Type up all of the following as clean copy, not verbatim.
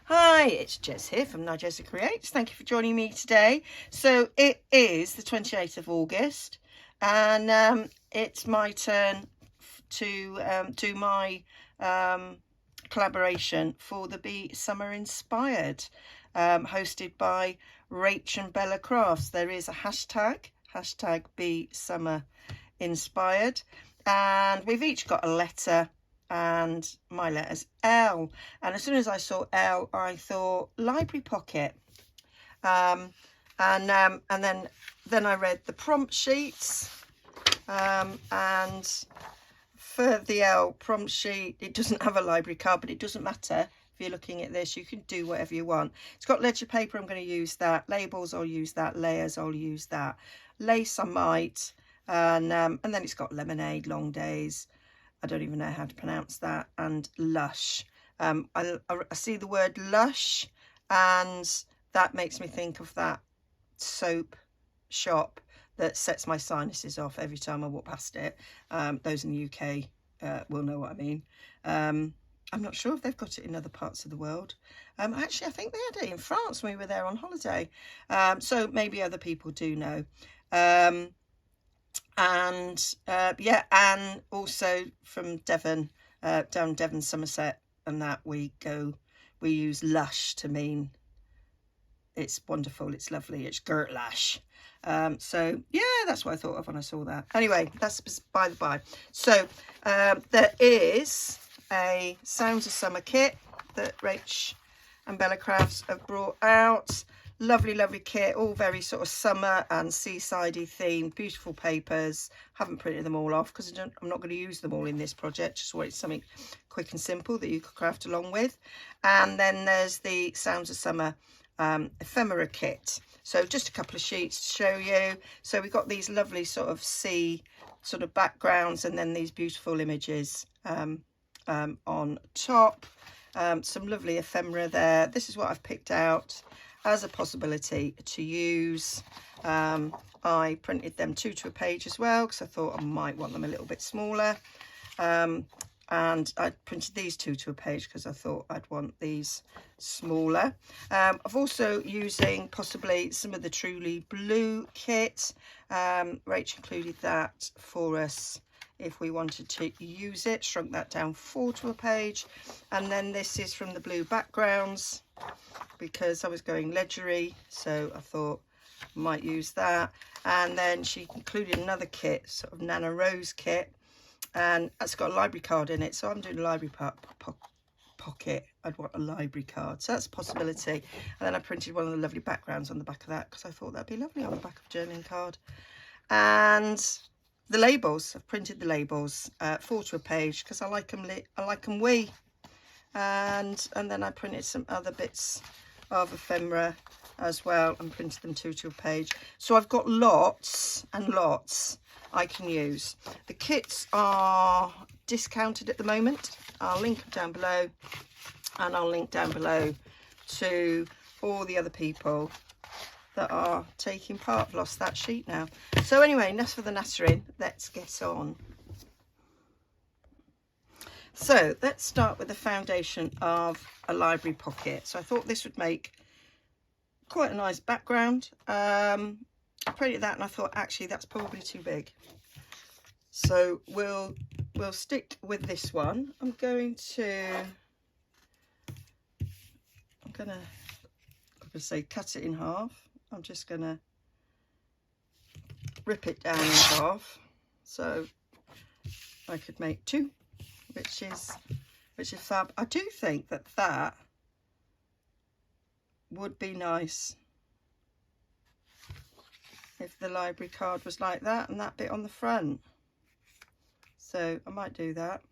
Hi, it's Jez here from Nigezza Creates. Thank you for joining me today. So it is the 28th of August and it's my turn to do my collaboration for the Be Summer Inspired, hosted by RachandBella Crafts. There is a hashtag Be Summer Inspired, and we've each got a letter, and my letter's L, and as soon as I saw L I thought library pocket, and then I read the prompt sheets, and for the L prompt sheet it doesn't have a library card, but it doesn't matter. If you're looking at this, you can do whatever you want. It's got ledger paper, I'm going to use that. Labels, I'll use that. Layers, I'll use that. Lace, I might. And then it's got lemonade, long days. I don't even know how to pronounce that. And lush. I see the word lush, and that makes me think of that soap shop that sets my sinuses off every time I walk past it. Those in the UK will know what I mean. I'm not sure if they've got it in other parts of the world. Actually, I think they had it in France when we were there on holiday. So maybe other people do know. Yeah, and also from Devon, down Devon, Somerset, and that we use lush to mean it's wonderful, it's lovely, it's Gertlash. So yeah, that's what I thought of when I saw that. Anyway, that's by the by. So there is a Sounds of Summer kit that Rach and Bella Crafts have brought out. Lovely kit, all very sort of summer and seasidey themed, beautiful papers. Haven't printed them all off because I'm not going to use them all in this project. Just wanted something quick and simple that you could craft along with. And then there's the Sounds of Summer ephemera kit. So just a couple of sheets to show you. So we've got these lovely sort of sea sort of backgrounds, and then these beautiful images on top. Some lovely ephemera there. This is what I've picked out as a possibility to use. I printed them 2 to a page as well because I thought I might want them a little bit smaller, and I printed these 2 to a page because I thought I'd want these smaller. I've also using possibly some of the Truly Blue kit. Rach included that for us if we wanted to use it. Shrunk that down 4 to a page. And then this is from the blue backgrounds because I was going ledgery, so I thought I might use that. And then she included another kit, sort of Nana Rose kit, and it's got a library card in it, so I'm doing a library pocket. I'd want a library card, so that's a possibility. And then I printed one of the lovely backgrounds on the back of that because I thought that'd be lovely on the back of a journaling card. And the labels, I've printed the labels 4 to a page because I like them wee. And then I printed some other bits of ephemera as well and printed them 2 to a page. So I've got lots and lots I can use. The kits are discounted at the moment. I'll link them down below, and I'll link down below to all the other people that are taking part. I've lost that sheet now. So anyway, enough for the nattering, let's get on. So let's start with the foundation of a library pocket. So I thought this would make quite a nice background. I printed that and I thought actually that's probably too big. So we'll stick with this one. I'm gonna say cut it in half. I'm just gonna rip it down in half so I could make 2, which is fab. I do think that would be nice if the library card was like that and that bit on the front. So I might do that.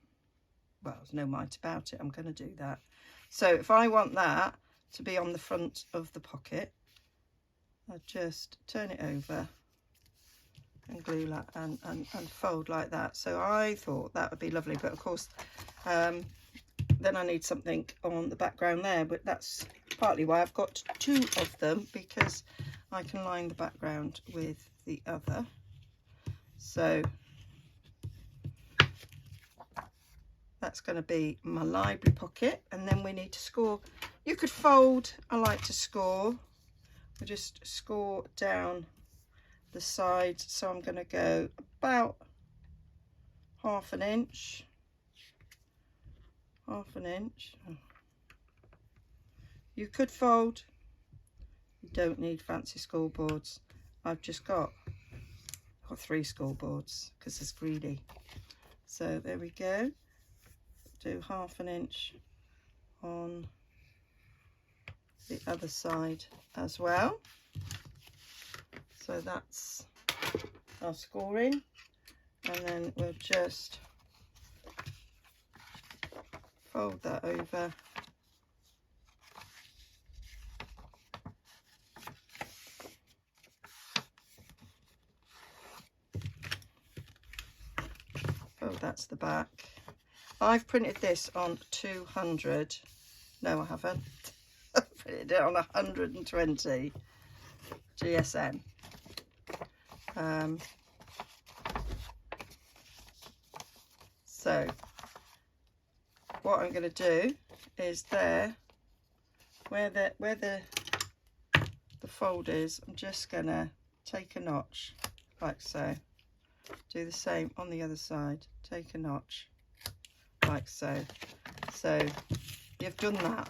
Well, there's no might about it, I'm going to do that. So if I want that to be on the front of the pocket, I just turn it over and glue that and fold like that. So I thought that would be lovely, but of course then I need something on the background there, but that's partly why I've got 2 of them, because I can line the background with the other. So that's going to be my library pocket, and then we need to score You could fold. I like to score. I just score down the side, so I'm going to go about half an inch. You could fold. You don't need fancy scoreboards. I've got 3 scoreboards because it's greedy. So there we go. Do half an inch on the other side as well. So that's our scoring, and then we'll just fold that over. Oh, that's the back. I've printed this on 200. No, I haven't. I've printed it on 120 GSM. So what I'm going to do is where the fold is, I'm just going to take a notch like so. Do the same on the other side. Take a notch like so. So you've done that.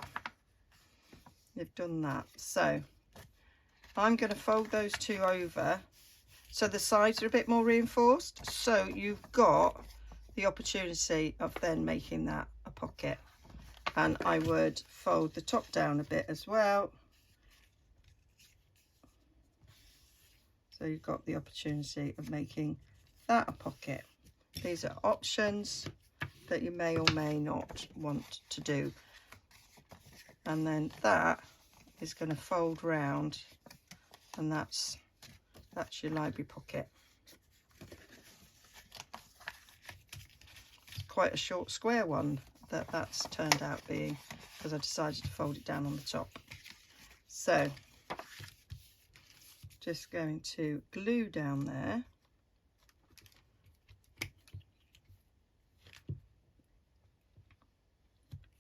So I'm going to fold those 2 over so the sides are a bit more reinforced, so you've got the opportunity of then making that a pocket. And I would fold the top down a bit as well, so you've got the opportunity of making that a pocket. These are options that you may or may not want to do. And then that is going to fold round, and that's your library pocket. It's quite a short square one that's turned out being, because I decided to fold it down on the top. So just going to glue down there.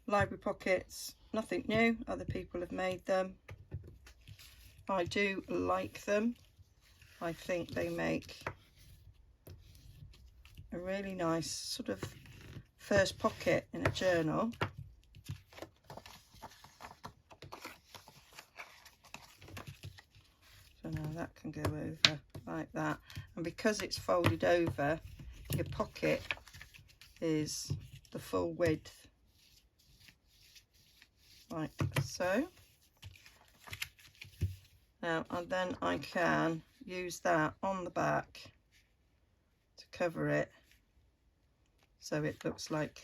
Library pockets, nothing new, other people have made them. I do like them. I think they make a really nice sort of first pocket in a journal. So now that can go over like that, and because it's folded over, your pocket is the full width, like so. Now, and then I can use that on the back to cover it so it looks like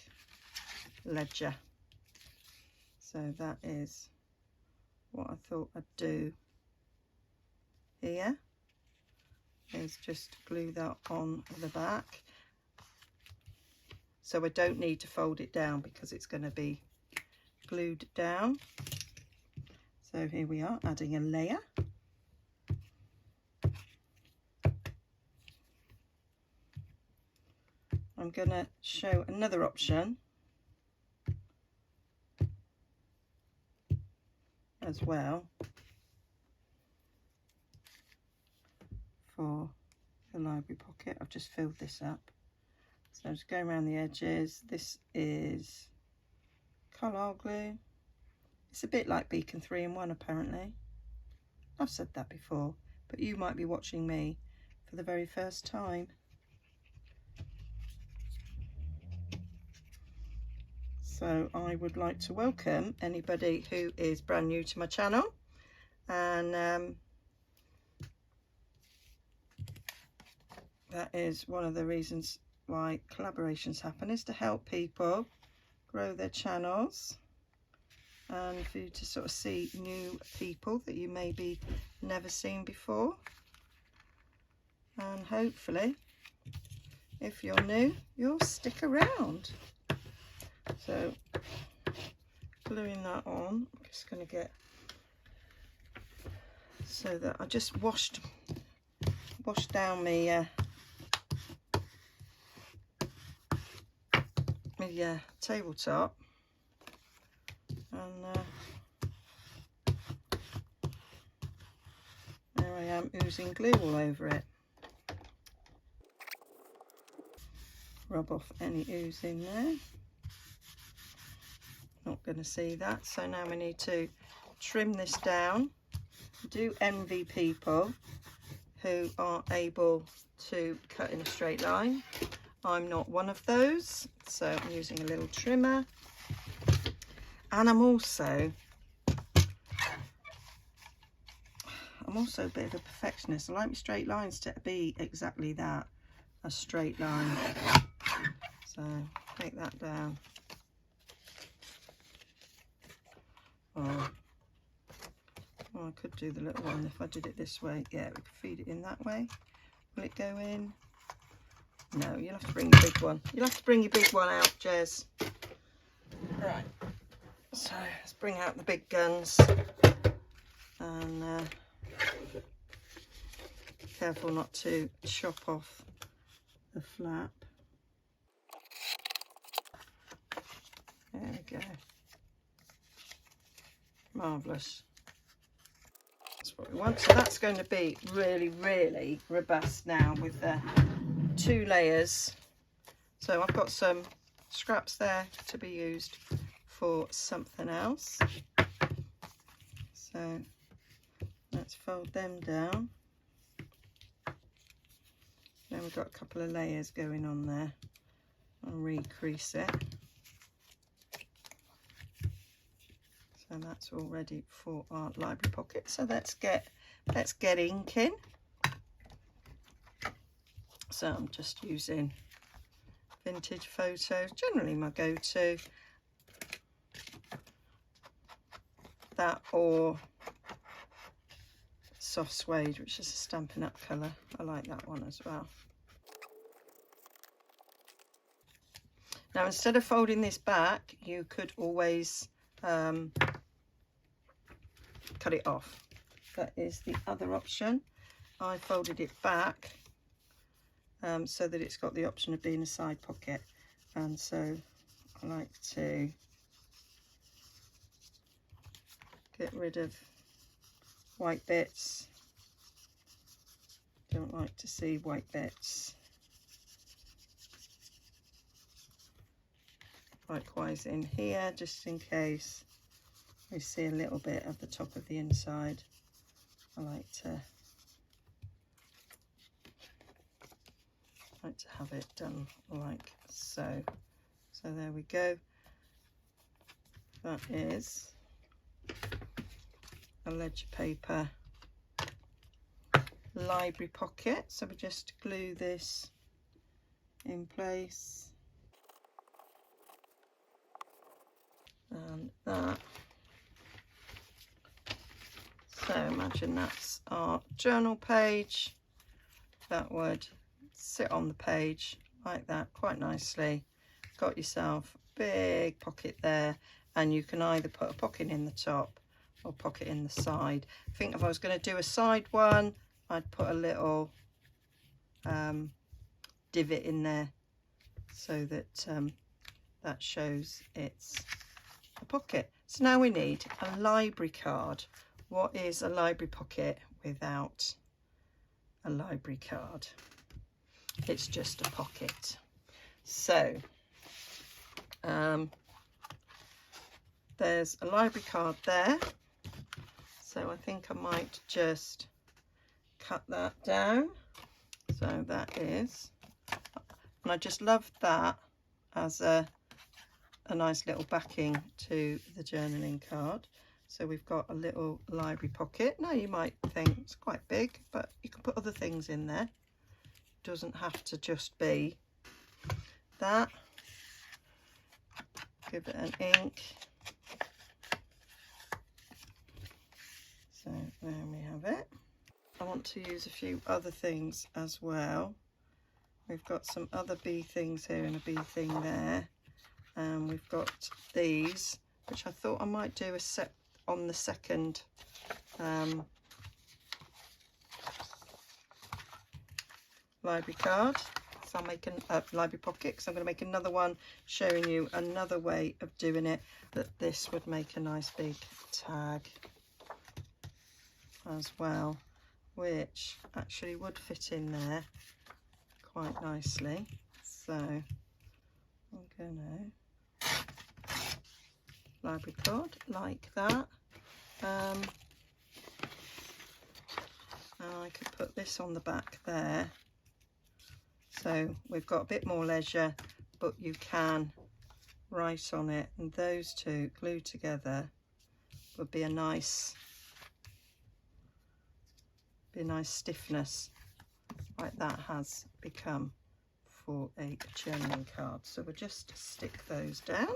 ledger. So that is what I thought I'd do here, is just glue that on the back, so I don't need to fold it down because it's going to be glued down. So here we are, adding a layer. I'm going to show another option as well for the library pocket. I've just filled this up, so I'm just going around the edges. This is Carlisle glue. It's a bit like Beacon 3-in-1 apparently. I've said that before, but you might be watching me for the very first time. So I would like to welcome anybody who is brand new to my channel, and that is one of the reasons why collaborations happen, is to help people grow their channels, and for you to sort of see new people that you maybe never seen before. And hopefully, if you're new, you'll stick around. So gluing that on, I'm just going to get, so that I just washed down my tabletop, and am oozing glue all over it. Rub off any ooze in there. Not going to see that. So now we need to trim this down. I do envy people who are able to cut in a straight line. I'm not one of those, so I'm using a little trimmer. And I'm also a bit of a perfectionist. I like my straight lines to be exactly that, a straight line. So take that down. Oh, I could do the little one if I did it this way. Yeah, we could feed it in that way. Will it go in? No, you'll have to bring the big one. You'll have to bring your big one out, Jez. Right. So let's bring out the big guns. And careful not to chop off the flap. There we go. Marvellous. That's what we want. So that's going to be really, really robust now with the 2 layers. So I've got some scraps there to be used for something else. So let's fold them down. Then we've got a couple of layers going on there. I'll recrease it. So that's all ready for our library pocket. So let's get inking. So I'm just using vintage photos, generally my go-to. That or soft suede, which is a Stampin' Up colour. I like that one as well. Now instead of folding this back, you could always cut it off. That is the other option. I folded it back so that it's got the option of being a side pocket, and so I like to get rid of white bits. Don't like to see white bits. Likewise in here, just in case we see a little bit of the top of the inside. I like to have it done like so. So there we go. That is a ledger paper library pocket. So we just glue this in place. And that. So imagine that's our journal page. That would sit on the page like that quite nicely. Got yourself a big pocket there, and you can either put a pocket in the top or pocket in the side. I think if I was going to do a side one, I'd put a little divot in there so that that shows it's a pocket. So now we need a library card. What is a library pocket without a library card? It's just a pocket. So there's a library card there. So I think I might just cut that down. So that is, and I just love that as a nice little backing to the journaling card. So we've got a little library pocket. Now you might think it's quite big, but you can put other things in there. It doesn't have to just be that. Give it an ink. So there we have it. I want to use a few other things as well. We've got some other bee things here and a bee thing there. And we've got these, which I thought I might do a set on the second library card. So I'm making a library pocket, because I'm going to make another one showing you another way of doing it, that this would make a nice big tag as well. which actually would fit in there quite nicely. So I'm gonna library cord like that. And I could put this on the back there. So we've got a bit more leisure, but you can write on it, and those two glued together would be a nice stiffness, like that has become for a journaling card. So we'll just stick those down.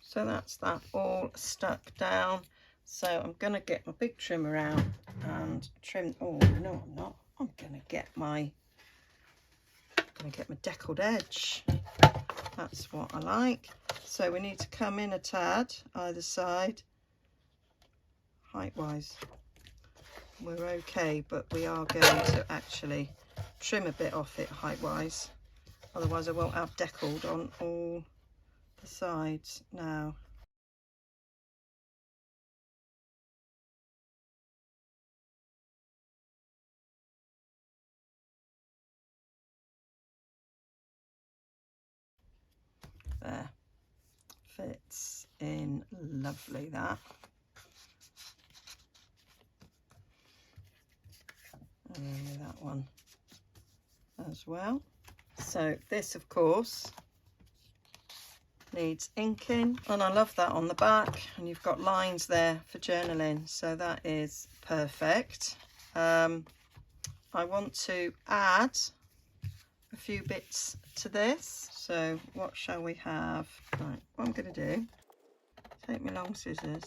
So that's that all stuck down. So I'm gonna get my big trimmer out and trim. Oh no, I'm not. I'm gonna get my deckled edge. That's what I like. So we need to come in a tad either side, height wise. We're okay, but we are going to actually trim a bit off it height wise, otherwise I won't have deckled on all the sides now. There, fits in lovely, that. And then that one as well. So this of course needs inking, and I love that on the back, and you've got lines there for journaling, so that is perfect. I want to add a few bits to this. So what shall we have? Right, what I'm going to do, take my long scissors.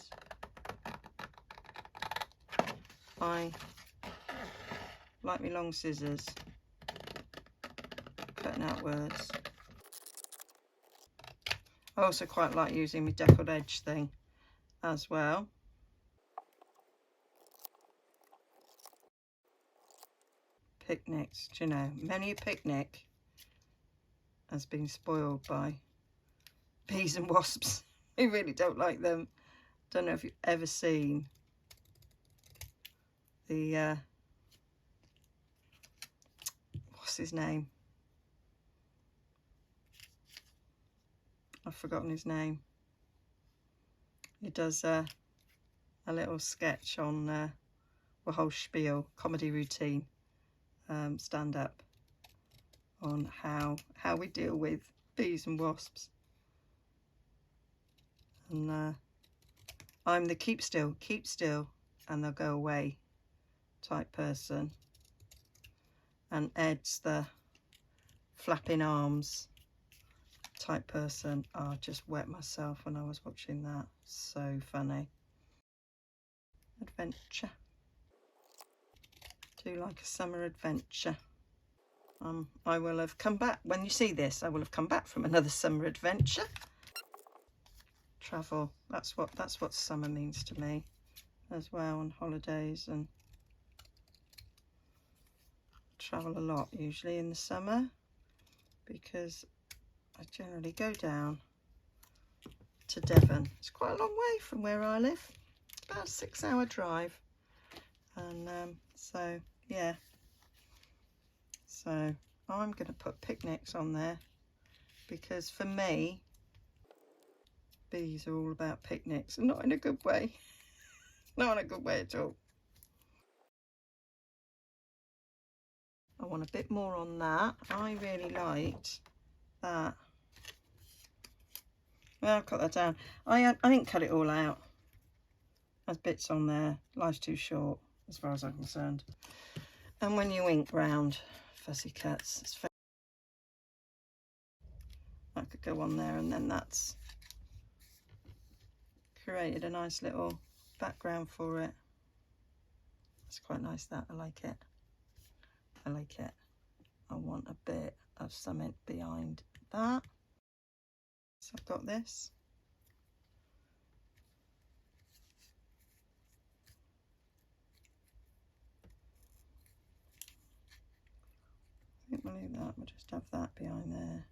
I like my long scissors cutting out words. I also quite like using my deckled edge thing as well. Picnics, do you know, many a picnic has been spoiled by bees and wasps. We really don't like them. Don't know if you've ever seen the what's his name? I've forgotten his name. He does a little sketch on the whole spiel, comedy routine, stand up on how we deal with bees and wasps. And I'm the keep still, and they'll go away type person. And Ed's the flapping arms type person. Oh, I just wet myself when I was watching that. So funny. Adventure. Do like a summer adventure. I will have come back, when you see this, I will have come back from another summer adventure. Travel, that's what summer means to me as well, on holidays, and travel a lot usually in the summer because I generally go down to Devon. It's quite a long way from where I live, about a 6-hour drive, and so yeah, so I'm going to put picnics on there because for me bees are all about picnics, and not in a good way. Not in a good way at all. I want a bit more on that. I really liked that. Well, I'll cut that down. I didn't cut it all out. There's bits on there. Life's too short as far as I'm concerned. And when you ink round fussy cuts, it's fair. That could go on there, and then that's created a nice little background for it. It's quite nice, that. I like it. I like it. I want a bit of something behind that. So I've got this. I think we'll leave that. We'll just have that behind there.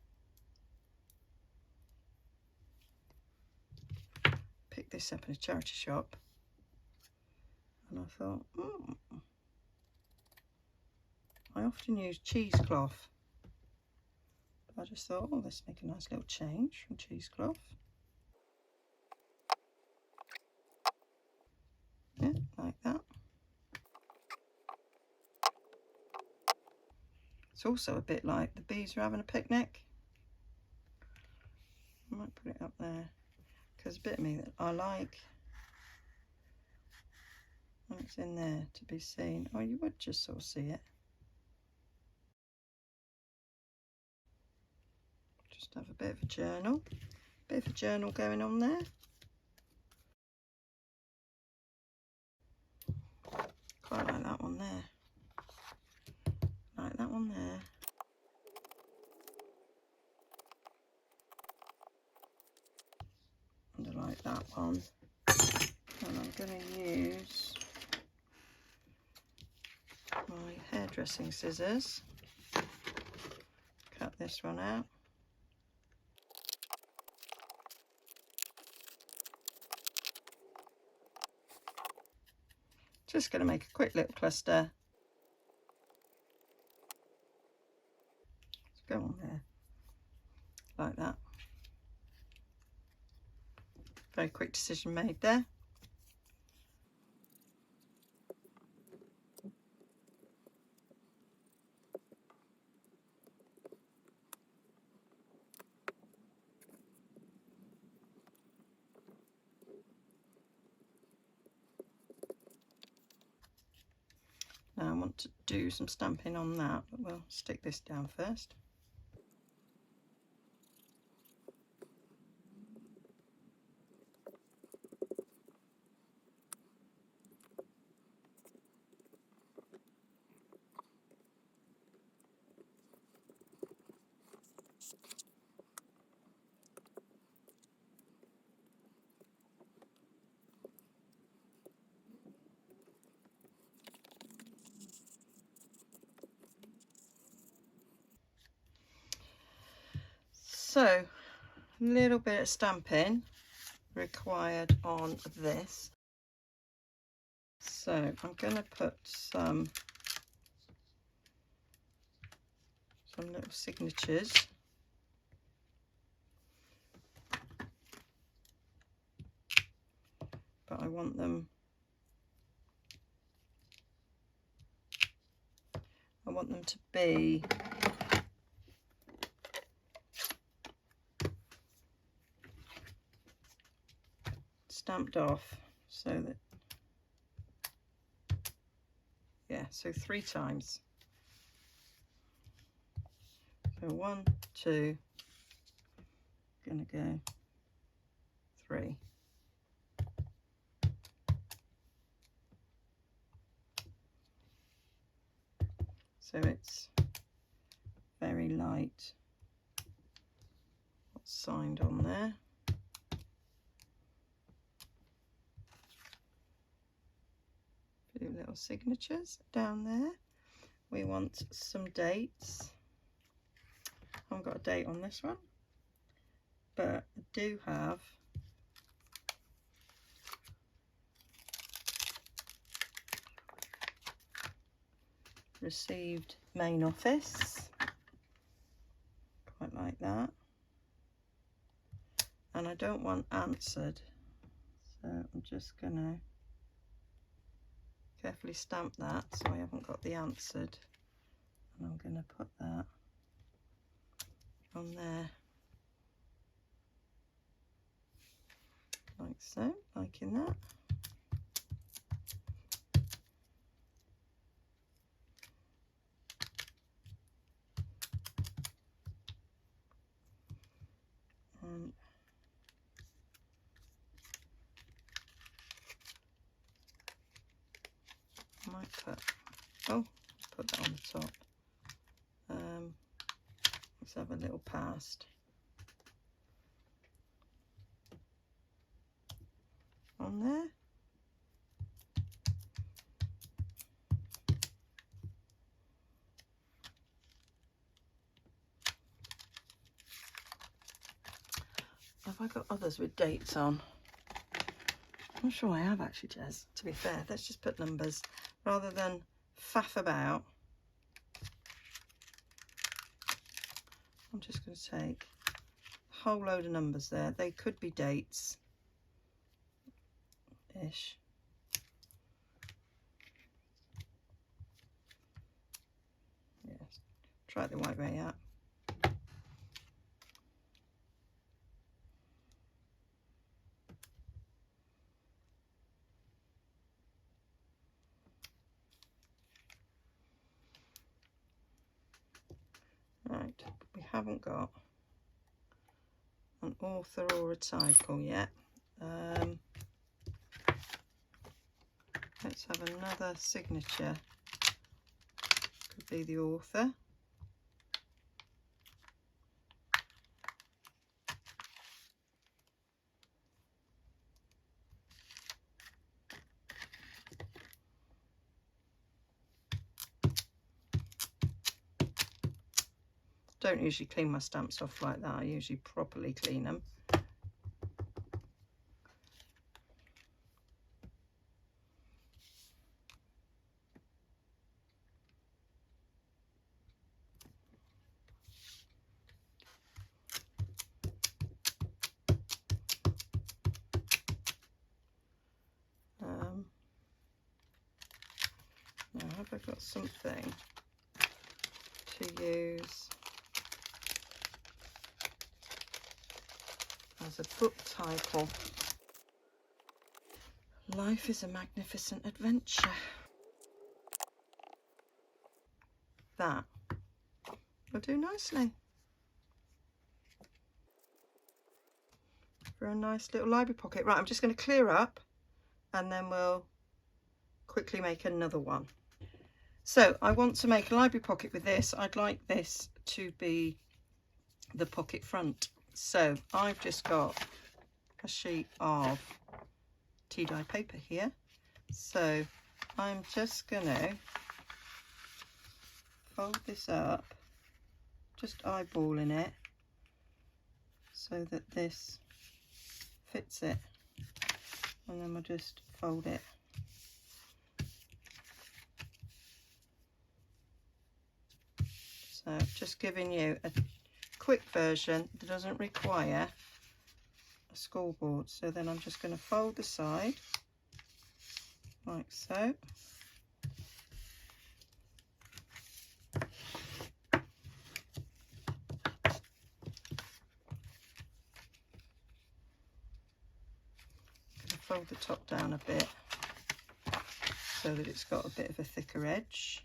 Picked this up in a charity shop. and I thought, I often use cheesecloth. I just thought, oh, let's make a nice little change from cheesecloth. Yeah, like that. It's also a bit like the bees are having a picnic. I might put it up there because a bit of me that I like when it's in there to be seen. Oh, you would just sort of see it. Just have a bit of a journal. Bit of a journal going on there. Quite like that one there. Like that one there. And I like that one. And I'm going to use my hairdressing scissors. Cut this one out. Just going to make a quick little cluster. Let's go on there, like that. Very quick decision made there. Now I want to do some stamping on that, but we'll stick this down first. So, a little bit of stamping required on this. So, I'm going to put some little signatures. But I want them to be stamped off, so that, yeah, so 3 times. So 1, 2, gonna go 3. So it's very light. What's signed on there? Few little signatures down there. We want some dates. I haven't got a date on this one, but I do have received main office, quite like that, and I don't want answered, so I'm just gonna carefully stamp that so I haven't got the answered, and I'm gonna put that on there like so, liking that. I might put that on the top. Let's have a little past on there. Have I got others with dates on? I'm sure I have actually, Jez, to be fair. Let's just put numbers rather than faff about. I'm just going to take a whole load of numbers there. They could be dates ish. Yes, try it the right way out. Right, we haven't got an author or a title yet. Let's have another signature. Could be the author. Don't usually clean my stamps off like that. I usually properly clean them. Now, have I got something to use as a book title? Life is a magnificent adventure. That will do nicely for a nice little library pocket. Right, I'm just going to clear up and then we'll quickly make another one. So I want to make a library pocket with this. I'd like this to be the pocket front. So I've just got a sheet of tea dye paper here. So I'm just going to fold this up, just eyeballing it so that this fits it. And then we'll just fold it. So just giving you a quick version that doesn't require a school board. So then I'm just going to fold the side like so. Fold the top down a bit so that it's got a bit of a thicker edge.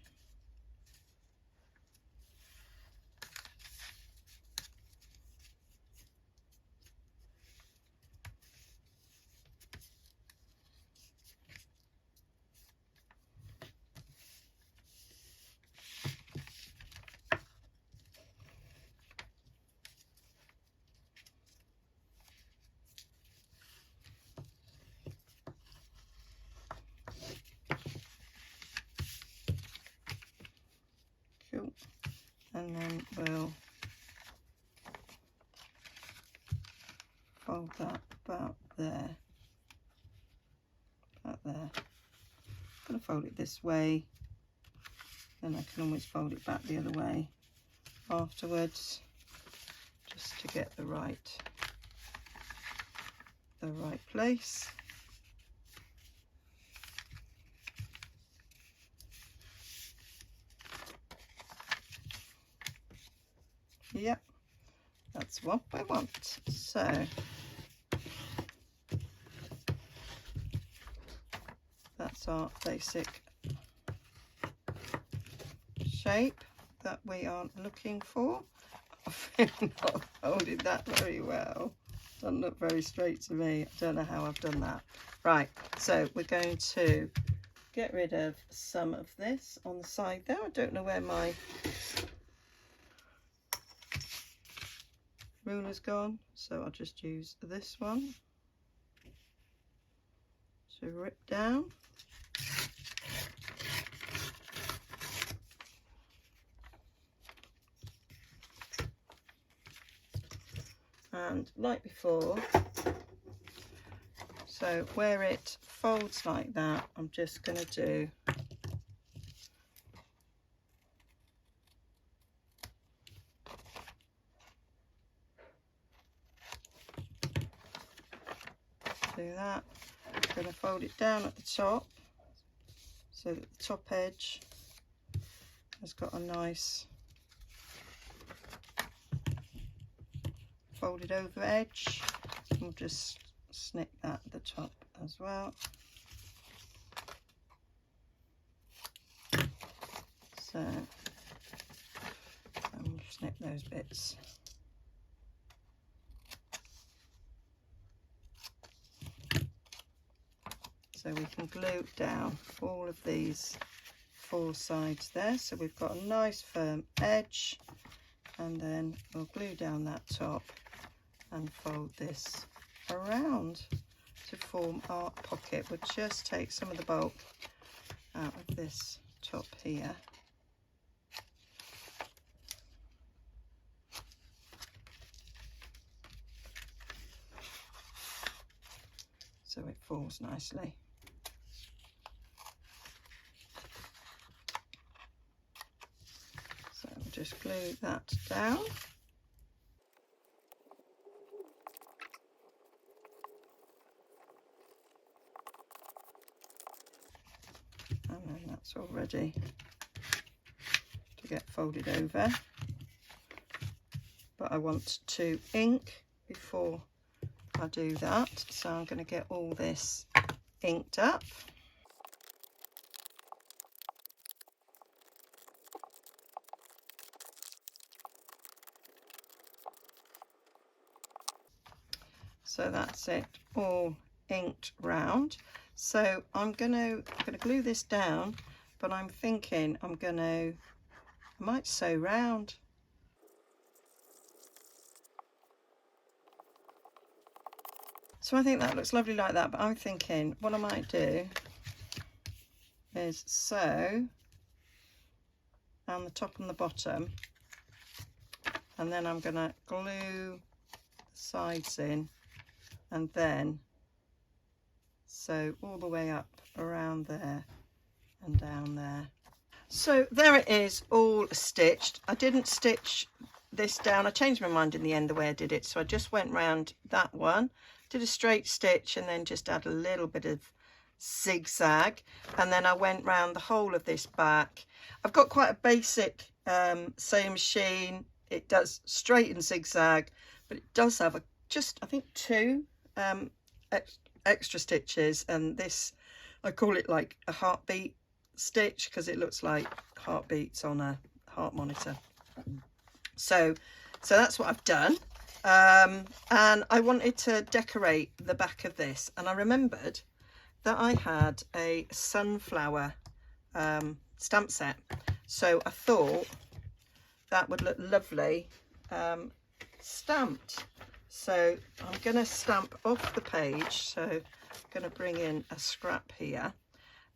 And then we'll fold that about there, I'm going to fold it this way, then I can always fold it back the other way afterwards, just to get the right place. Yep, that's what I want. So that's our basic shape that we are looking for. I've not folded that very well. Doesn't look very straight to me. I don't know how I've done that. Right, so we're going to get rid of some of this on the side there. I don't know where my ruler's gone, so I'll just use this one to rip down. And like before, so So where it folds like that, I'm just going to do that. I'm going to fold it down at the top so that the top edge has got a nice folded over edge. We'll just snip that at the top as well. So we'll snip those bits. So we can glue down all of these 4 sides there. So we've got a nice firm edge, and then we'll glue down that top and fold this around to form our pocket. We'll just take some of the bulk out of this top here. So it falls nicely. So we'll just glue that down. And then that's all ready to get folded over. But I want to ink before I do that, so I'm going to get all this inked up. So that's it, all inked round. So I'm going to glue this down, but I'm thinking I might sew round. So I think that looks lovely like that, but I'm thinking what I might do is sew on the top and the bottom, and then I'm going to glue the sides in and then sew all the way up around there and down there. So there it is, all stitched. I didn't stitch this down. I changed my mind in the end the way I did it, so I just went round that one, did a straight stitch, and then just add a little bit of zigzag, and then I went round the whole of this back. I've got quite a basic sewing machine. It does straight and zigzag, but it does have I think 2 extra stitches, and this, I call it like a heartbeat stitch because it looks like heartbeats on a heart monitor. So that's what I've done. And I wanted to decorate the back of this, and I remembered that I had a sunflower stamp set, so I thought that would look lovely stamped. So I'm going to stamp off the page, so I'm going to bring in a scrap here.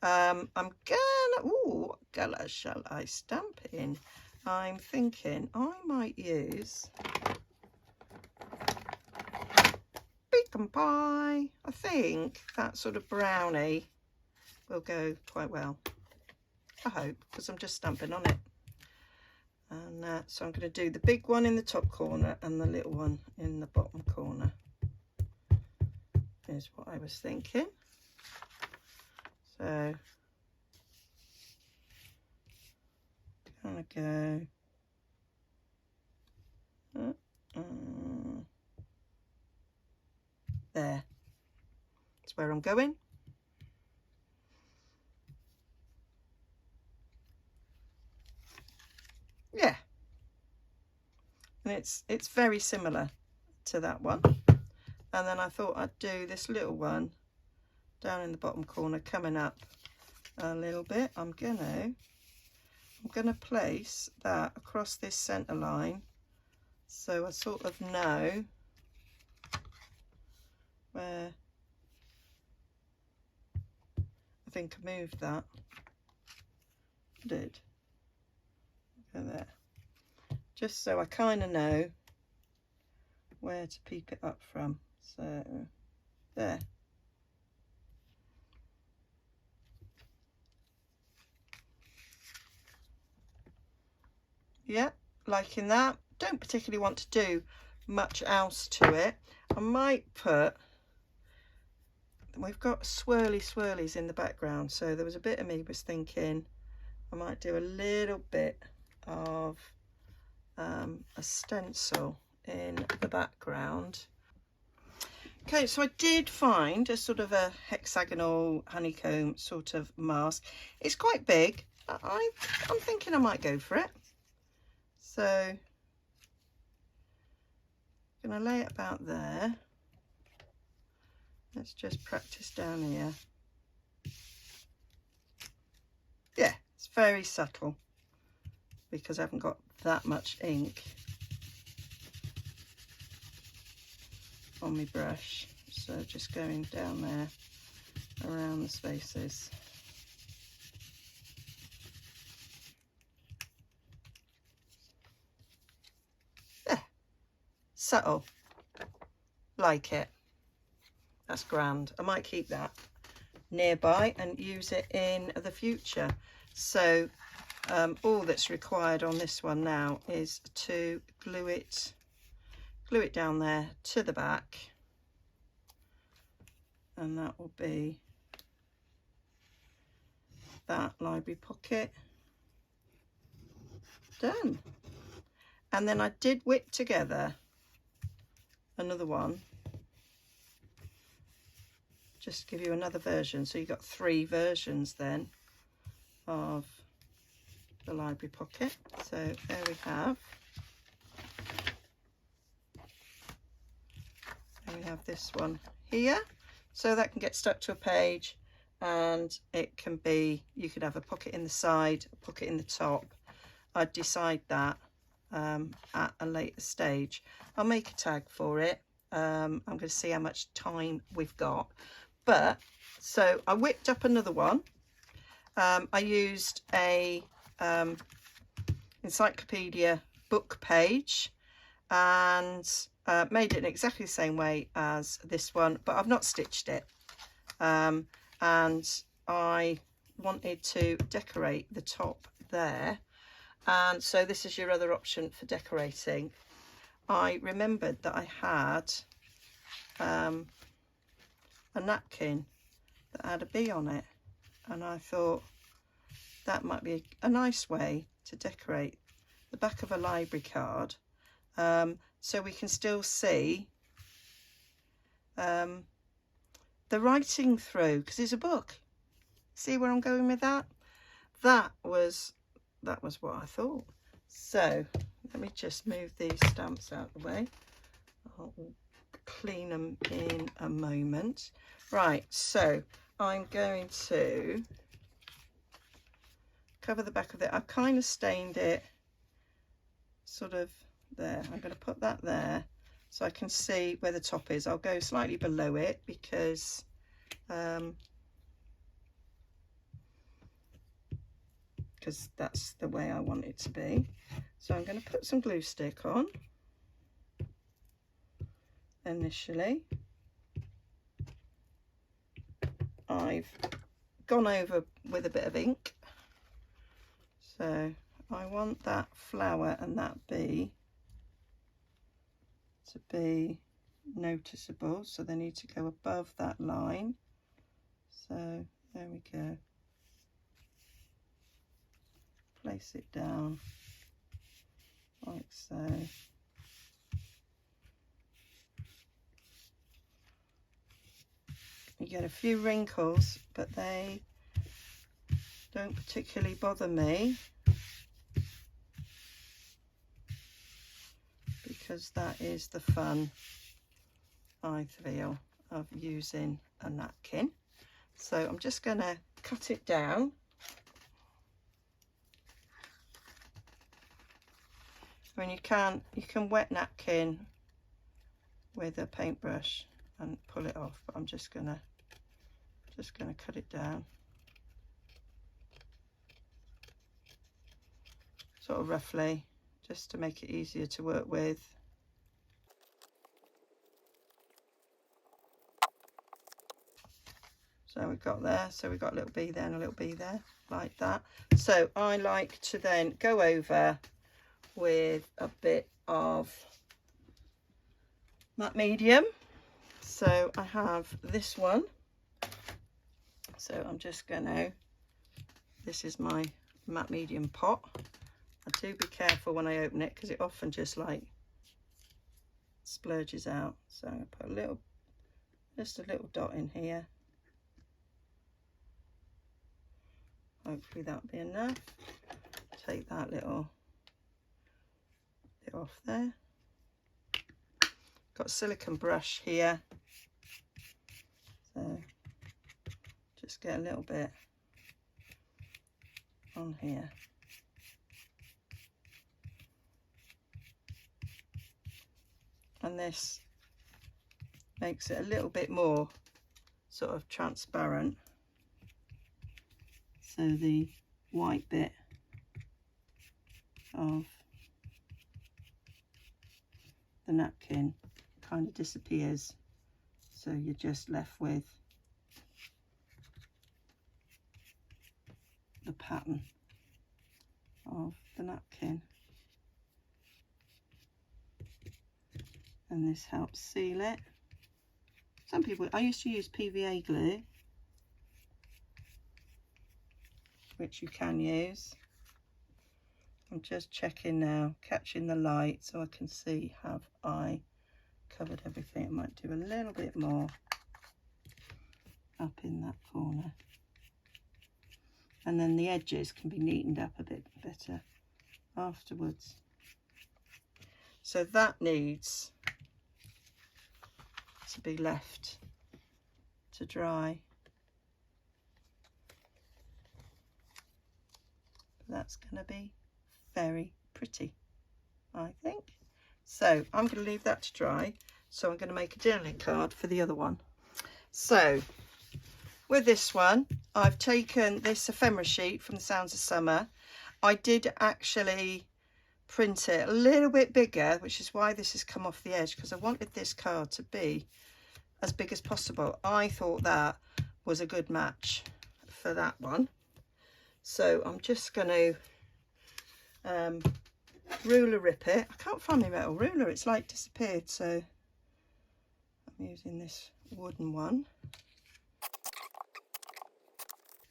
I'm gonna, what colour shall I stamp in? I'm thinking I might use pecan pie. I think that sort of brownie will go quite well, I hope, because I'm just stamping on it. And so I'm going to do the big one in the top corner and the little one in the bottom corner, is what I was thinking. So gonna go there. That's where I'm going. Yeah, and it's very similar to that one. And then I thought I'd do this little one down in the bottom corner, coming up a little bit. I'm gonna place that across this center line, so I sort of know where I think I moved that. I did. Go there, just so I kind of know where to peep it up from. So there. Yeah, liking that. Don't particularly want to do much else to it. I might put, we've got swirlies in the background, so there was a bit of me was thinking I might do a little bit of a stencil in the background. Okay, so I did find a sort of a hexagonal honeycomb sort of mask. It's quite big. I'm thinking I might go for it. So I'm going to lay it about there. Let's just practice down here. Yeah, it's very subtle because I haven't got that much ink on my brush. So just going down there around the spaces. Yeah, subtle. Like it. That's grand. I might keep that nearby and use it in the future. So all that's required on this one now is to glue it down there to the back, and that will be that library pocket done. And then I did whip together another one, just to give you another version. So you've got 3 versions then of the library pocket. So there we have. And we have this one here. So that can get stuck to a page, and it can be, you could have a pocket in the side, a pocket in the top. I'd decide that at a later stage. I'll make a tag for it. I'm going to see how much time we've got. But so I whipped up another one. I used a encyclopedia book page and made it in exactly the same way as this one, but I've not stitched it. And I wanted to decorate the top there. And so this is your other option for decorating. I remembered that I had a napkin that had a bee on it, and I thought that might be a nice way to decorate the back of a library card, so we can still see the writing through, because it's a book. See where I'm going with that? That was what I thought. So let me just move these stamps out of the way. I'll clean them in a moment. Right, so I'm going to cover the back of it. I've kind of stained it sort of there. I'm going to put that there so I can see where the top is. I'll go slightly below it because that's the way I want it to be. So I'm going to put some glue stick on initially. I've gone over with a bit of ink, so I want that flower and that bee to be noticeable, so they need to go above that line. So there we go. Place it down like so. You get a few wrinkles, but they don't particularly bother me because that is the fun, I feel, of using a napkin. So I'm just going to cut it down. I mean, you can wet napkin with a paintbrush and pull it off, but I'm just gonna cut it down sort of roughly, just to make it easier to work with. So we've got there, so we've got a little bee there and a little bee there, like that. So I like to then go over with a bit of matte medium. So I have this one. So I'm just going to, this is my matte medium pot. I do be careful when I open it because it often just like splurges out. So I'm going to put a little, just a little dot in here. Hopefully that'll be enough. Take that little bit off there. Got a silicone brush here. So just get a little bit on here. And this makes it a little bit more sort of transparent. So the white bit of the napkin kind of disappears. So you're just left with the pattern of the napkin. And this helps seal it. Some people, I used to use PVA glue, which you can use. I'm just checking now, catching the light so I can see have I covered everything. I might do a little bit more up in that corner. And then the edges can be neatened up a bit better afterwards. So that needs to be left to dry. That's going to be very pretty, I think. So I'm going to leave that to dry. So I'm going to make a journaling card for the other one. So with this one, I've taken this ephemera sheet from the Sounds of Summer. I did actually print it a little bit bigger, which is why this has come off the edge, because I wanted this card to be as big as possible. I thought that was a good match for that one. So I'm just going to ruler rip it. I can't find my metal ruler, it's like disappeared, so I'm using this wooden one.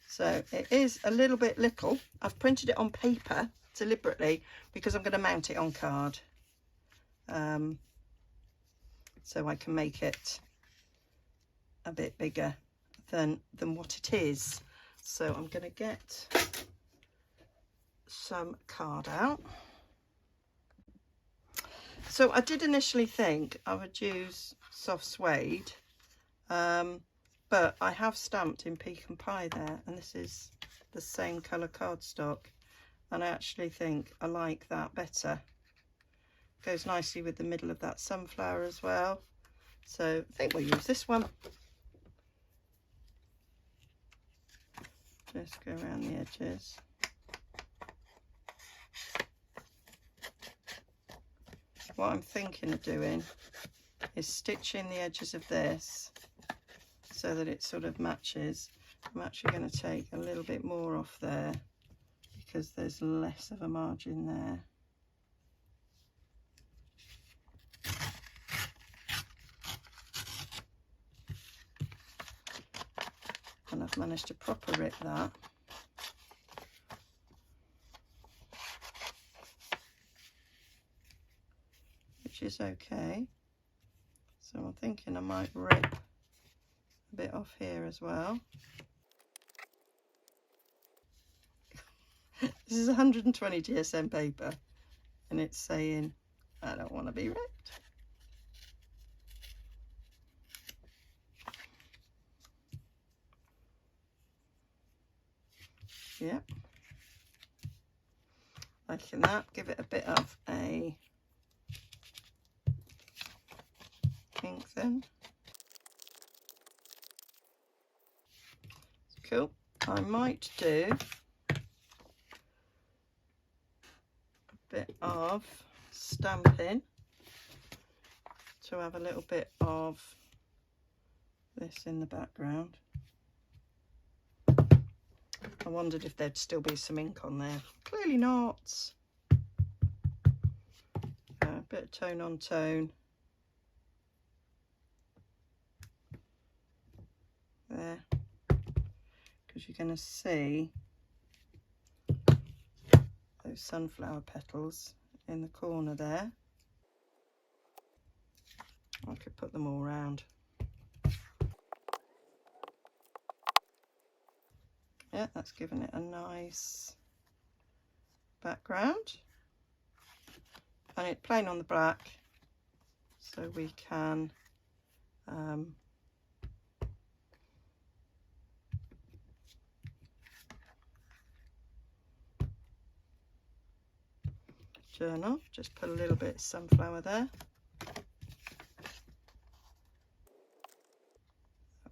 So it is a little bit little. I've printed it on paper deliberately because I'm going to mount it on card, so I can make it a bit bigger than what it is. So I'm going to get some card out. So I did initially think I would use soft suede, but I have stamped in pecan pie there, and this is the same colour cardstock, and I actually think I like that better. Goes nicely with the middle of that sunflower as well. So I think we'll use this one. Just go around the edges. What I'm thinking of doing is stitching the edges of this so that it sort of matches. I'm actually going to take a little bit more off there because there's less of a margin there. And I've managed to proper rip that. Which is okay. So I'm thinking I might rip a bit off here as well. This is 120 GSM paper and it's saying I don't want to be ripped. Yep. Liking that. Give it a bit of a pink then. Cool. I might do a bit of stamping to have a little bit of this in the background. I wondered if there'd still be some ink on there. Clearly not. bit of tone on tone there, because you're going to see those sunflower petals in the corner there. I could put them all round. Yeah, that's giving it a nice background, and it's plain on the black, so we can journal. Just put a little bit of sunflower there.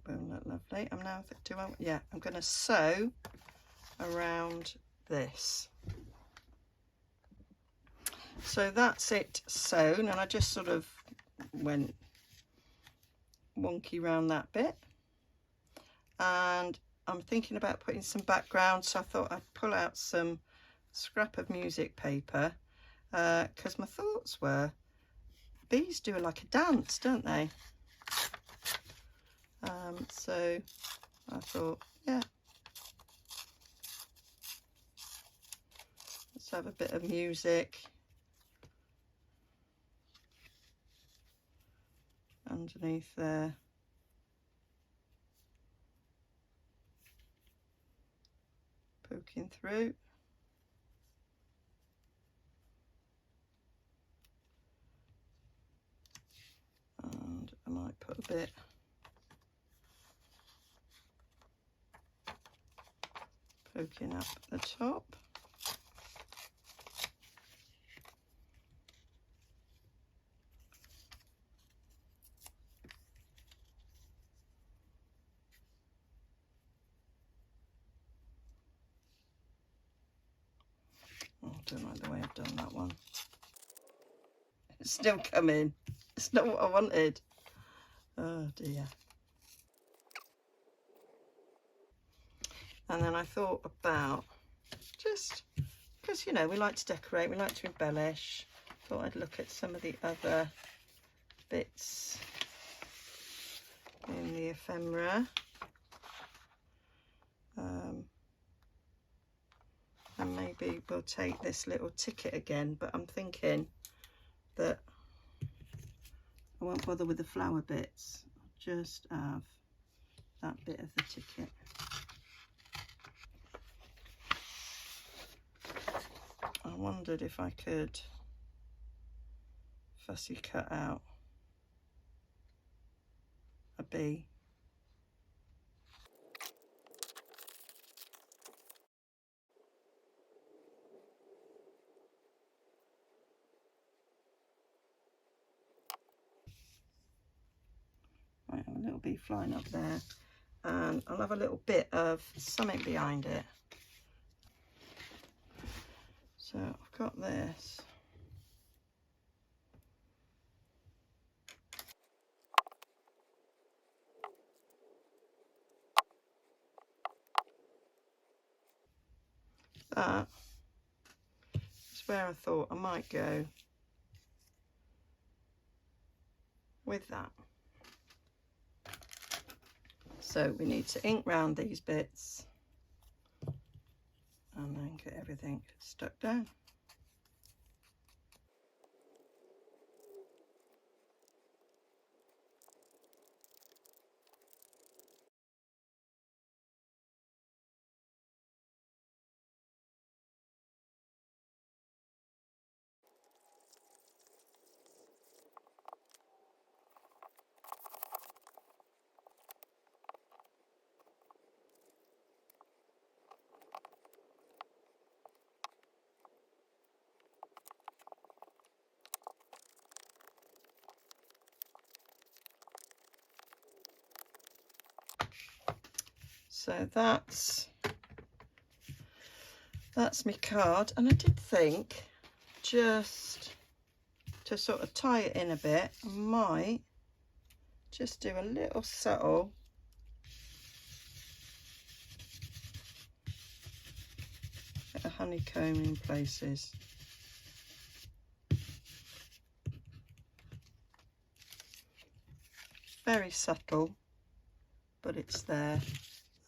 That will look lovely. I'm now I'm going to sew around this. So that's it sewn, and I just sort of went wonky around that bit, and I'm thinking about putting some background, so I thought I'd pull out some scrap of music paper, because my thoughts were bees do like a dance, don't they? So I thought, yeah, let's have a bit of music underneath there. Poking through. And I might put a bit poking up the top. Oh, I don't like the way I've done that one. It's still coming. It's not what I wanted. Oh dear. And then I thought about, just because, you know, we like to decorate, we like to embellish, thought I'd look at some of the other bits in the ephemera. And maybe we'll take this little ticket again, but I'm thinking that I won't bother with the flower bits. I'll just have that bit of the ticket. I wondered if I could fussy cut out a bee. Right, have a little bee flying up there, and I'll have a little bit of something behind it. So I've got this. That is where I thought I might go with that. So we need to ink round these bits and then get everything stuck down. So that's my card, and I did think, just to sort of tie it in a bit, I might just do a little subtle bit of honeycomb in places. very subtle, but it's there.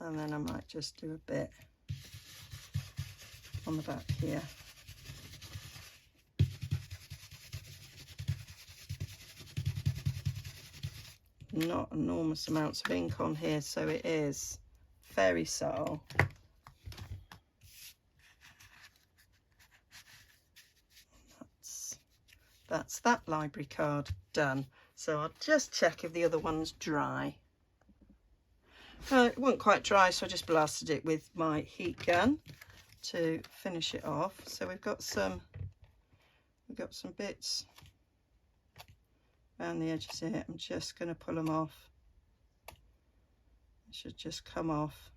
And then I might just do a bit on the back here. Not enormous amounts of ink on here, so it is very subtle. That's that library card done. So I'll just check if the other one's dry. It wasn't quite dry, so I just blasted it with my heat gun to finish it off. So we've got some bits around the edges here. I'm just going to pull them off. It should just come off.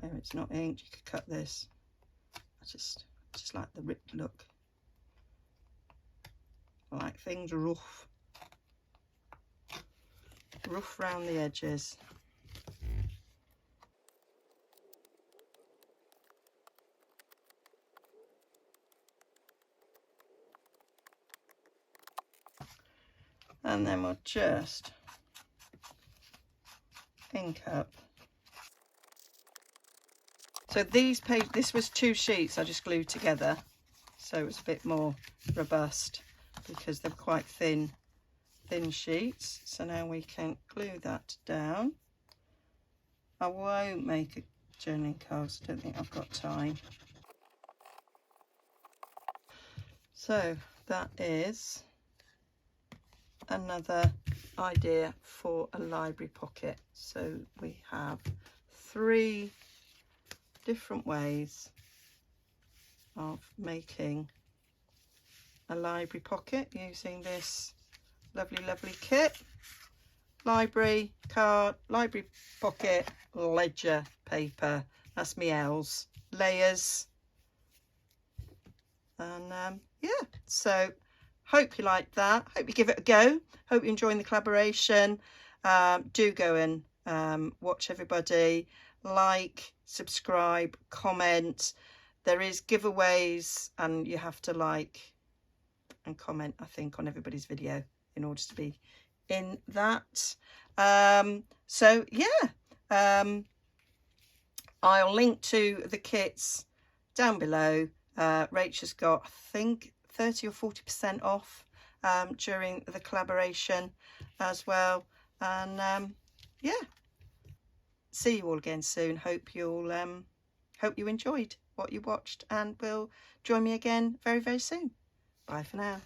There, it's not inked. You could cut this. I just like the ripped look. I like things rough round the edges. And then we'll just ink up. So these pages, this was 2 sheets I just glued together, so it was a bit more robust because they're quite thin sheets. So now we can glue that down. I won't make a journaling card, I don't think I've got time. So that is another idea for a library pocket. So we have 3 different ways of making a library pocket using this lovely kit. Library card, library pocket, ledger paper. That's me L's, layers, and yeah. So hope you like that. Hope you give it a go. Hope you're enjoying the collaboration. Do go and watch everybody. Like, subscribe, comment. There is giveaways, and you have to like and comment, I think, on everybody's video in order to be in that. So yeah, I'll link to the kits down below. Rach has got, I think, 30 or 40% off during the collaboration as well. And yeah, see you all again soon. Hope you enjoyed what you watched, and will join me again very soon. Bye for now.